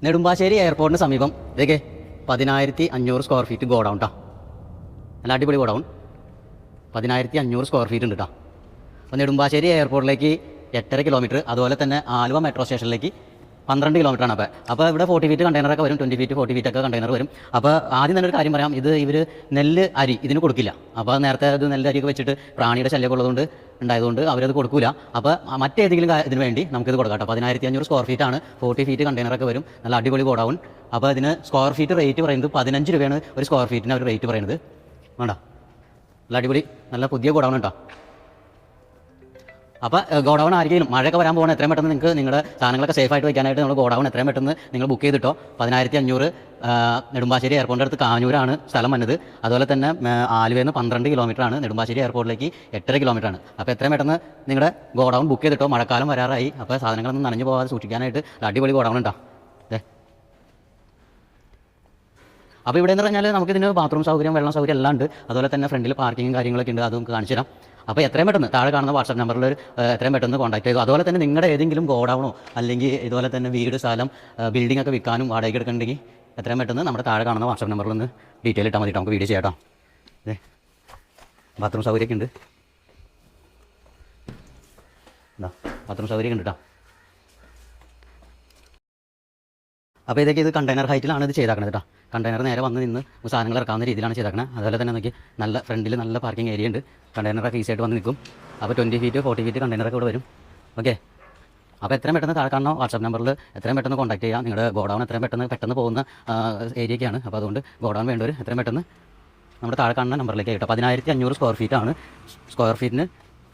നെടുമ്പാശ്ശേരി എയർപോർട്ടിന് സമീപം ഇതൊക്കെ 1,500 square feet godown കേട്ടോ. നല്ല അടിപൊളി ഗോഡൗൺ. 1,500 സ്ക്വയർ ഫീറ്റ് ഉണ്ട് കേട്ടോ. അപ്പോൾ നെടുമ്പാശ്ശേരി എയർപോർട്ടിലേക്ക് 8.5 കിലോമീറ്റർ, അതുപോലെ തന്നെ ആലുവ മെട്രോ സ്റ്റേഷനിലേക്ക് 12 കിലോമീറ്ററാണ്. അപ്പോൾ ഇവിടെ 40 ഫീറ്റ് കണ്ടെയ്നറൊക്കെ വരും, 20 ഫീറ്റ് 40 ഫീറ്റൊക്കെ കണ്ടെയ്നർ വരും. അപ്പോൾ ആദ്യം തന്നെ ഒരു കാര്യം പറയാം, ഇവർ നെല്ല് അരി ഇതിന് കൊടുക്കില്ല. അപ്പോൾ നേരത്തെ അത് നെല്ല് അരിയൊക്കെ വെച്ചിട്ട് പ്രാണിയുടെ ശല്യമൊക്കെ ഉള്ളതുകൊണ്ട് ഉണ്ടായതുകൊണ്ട് അവരത് കൊടുക്കില്ല. അപ്പോൾ മറ്റേതെങ്കിലും ഇതിന് വേണ്ടി നമുക്കിത് കൊടുക്കാം കേട്ടോ. 1,500 സ്ക്വയർ ഫീറ്റാണ്, 40 ഫീറ്റ് കണ്ടെയ്നറൊക്കെ വരും, നല്ല അടിപൊളി ഗോഡൗൺ. അപ്പോൾ ഇതിന് സ്ക്വയർ ഫീറ്റ് റേറ്റ് പറയുന്നത് 15 രൂപയാണ് ഒരു സ്ക്വയർ ഫീറ്റിന് അവർ റേറ്റ് പറയുന്നത്. വേണ്ട, നല്ല അടിപൊളി നല്ല പുതിയ ഗോഡൗൺ കേട്ടോ. അപ്പോൾ ഗോഡൗൺ ആയിരിക്കും മഴയൊക്കെ വരാൻ പോകുന്നത് എത്രയും പെട്ടെന്ന് നിങ്ങൾക്ക് നിങ്ങളുടെ സാധനങ്ങളൊക്കെ സേഫായിട്ട് വയ്ക്കാനായിട്ട് നമ്മൾ ഗോഡൗൺ എത്രയും പെട്ടെന്ന് നിങ്ങൾ ബുക്ക് ചെയ്തിട്ടോ. 1,500 നെടുമ്പാശ്ശേരി എയർപോർട്ടിൻ്റെ അടുത്ത് കാഞ്ഞൂരാണ് സ്ഥലം വന്നത്. അതുപോലെ തന്നെ ആലുവയിൽ നിന്ന് 12 കിലോമീറ്ററാണ്, നെടുമ്പാശ്ശേരി എയർപോർട്ടിലേക്ക് 8.5 കിലോമീറ്ററാണ്. അപ്പോൾ എത്രയും പെട്ടെന്ന് നിങ്ങളുടെ ഗോഡൗൺ ബുക്ക് ചെയ്തിട്ടോ. മഴക്കാലം വരാറായി, അപ്പോൾ സാധനങ്ങളൊന്നും നനഞ്ഞു പോകാതെ സൂക്ഷിക്കാനായിട്ട് അടിപൊളി ഗോഡൗൺ ഉണ്ടോ. അപ്പോൾ ഇവിടെ എന്ന് പറഞ്ഞാൽ നമുക്കിതിന് ബാത്റൂം സൗകര്യം, വെള്ളം സൗകര്യം എല്ലാം ഉണ്ട്. അതുപോലെ തന്നെ ഫ്രണ്ടിൽ പാർക്കിങ്ങും കാര്യങ്ങളൊക്കെ ഉണ്ട്, അതും കാണിച്ചു തരാം. അപ്പോൾ എത്രയും പെട്ടെന്ന് താഴെ കാണുന്ന വാട്സാപ്പ് നമ്പറിൽ എത്രയും പെട്ടെന്ന് കോൺടാക്ട് ചെയ്തു. അതുപോലെ തന്നെ നിങ്ങളുടെ ഏതെങ്കിലും ഗോഡൗണോ അല്ലെങ്കിൽ ഇതുപോലെ തന്നെ വീട്, സ്ഥലം, ബിൽഡിംഗ് ഒക്കെ വിൽക്കാനും വാടകയ്ക്ക് എടുക്കണമെങ്കിൽ എത്രയും പെട്ടെന്ന് നമ്മുടെ താഴെ കാണുന്ന വാട്സാപ്പ് നമ്പറിൽ ഒന്ന് ഡീറ്റെയിൽ ഇട്ടാൽ മതി. നമുക്ക് വീഡിയോ ചെയ്യാം കേട്ടോ. ബാത്റൂം സൗകര്യമൊക്കെ ഉണ്ട്, ബാത്റൂം സൗകര്യമൊക്കെ ഉണ്ട് കേട്ടോ. അപ്പോൾ ഇത് കണ്ടെയ്നർ ഹൈറ്റിലാണ് ഇത് ചെയ്താക്കണത് കേട്ടോ. കണ്ടെയ്നർ നേരെ വന്ന് നിന്ന് സാധനങ്ങൾ ഇറക്കാവുന്ന രീതിയിലാണ് ചെയ്താക്കണത്. അതുപോലെ തന്നെ നോക്കി നല്ല ഫ്രണ്ടിൽ നല്ല പാർക്കിംഗ് ഏരിയ ഉണ്ട്, കണ്ടെയ്നറൊക്കെ ഈസിയായിട്ട് വന്ന് നിൽക്കും. അപ്പോൾ 20 ഫീറ്റ് 40 ഫീറ്റ് കണ്ടെയ്നറൊക്കെ ഇവിടെ വരും. ഓക്കെ, അപ്പോൾ എത്രയും പെട്ടെന്ന് താഴെ കാണുന്ന വാട്സാപ്പ് നമ്പറിൽ എത്രയും പെട്ടെന്ന് കോൺടാക്ട് ചെയ്യാം. നിങ്ങളുടെ ഗോഡൗൺ എത്രയും പെട്ടെന്ന് പോകുന്ന ഏരിയയൊക്കെയാണ്. അപ്പോൾ അതുകൊണ്ട് ഗോഡൗൺ വേണ്ടവർ എത്രയും പെട്ടെന്ന് നമ്മുടെ താഴെ കാണുന്ന നമ്പറിലേക്ക് കേട്ടോ. 1,500 സ്ക്വയർ ഫീറ്റാണ്. സ്ക്വയർ ഫീറ്റിന്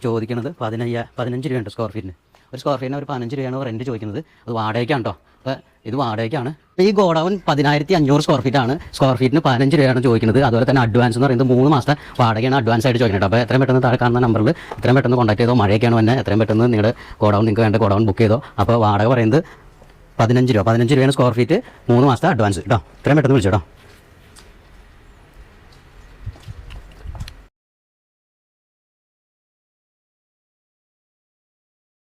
ചോദിക്കുന്നത് 15 രൂപയുണ്ട് സ്ക്വയർ ഫീറ്റിന്. ഒരു സ്ക്വയർ ഫീറ്റിന് ഒരു 15 രൂപയാണ് റെൻറ്റ് ചോദിക്കുന്നത്. അത് വാടകയ്ക്കാണ് കേട്ടോ. അപ്പോൾ ഇത് വാടകയ്ക്കാണ്. ഈ ഗോഡൗൺ 1,500 സ്ക്വയർ ഫീറ്റാണ്. സ്ക്വയർ ഫീറ്റിന് 15 രൂപയാണ് ചോദിക്കുന്നത്. അതുപോലെ തന്നെ അഡ്വാൻസ് എന്ന് പറയുന്നത് 3 മാസത്തെ വാടകയാണ് അഡ്വാൻസ് ആയിട്ട് ചോദിക്കുന്നത്. അപ്പോൾ എത്രയും പെട്ടെന്ന് താഴെ കാണുന്ന നമ്പറിൽ എത്രയും പെട്ടെന്ന് കോൺടാക്ട് ചെയ്തോ. മഴയൊക്കെയാണ് വന്നെ, എത്രയും പെട്ടെന്ന് നിങ്ങളുടെ ഗോഡൗൺ നിങ്ങൾക്ക് വേണ്ട ഗോഡൗൺ ബുക്ക് ചെയ്തോ. അപ്പോൾ വാടക പറയുന്നത് 15 രൂപയാണ് സ്ക്വയർ ഫീറ്റ്, 3 മാസത്തെ അഡ്വാൻസ് കേട്ടോ. എത്രയും പെട്ടെന്ന് വിളിച്ചോ കേട്ടോ.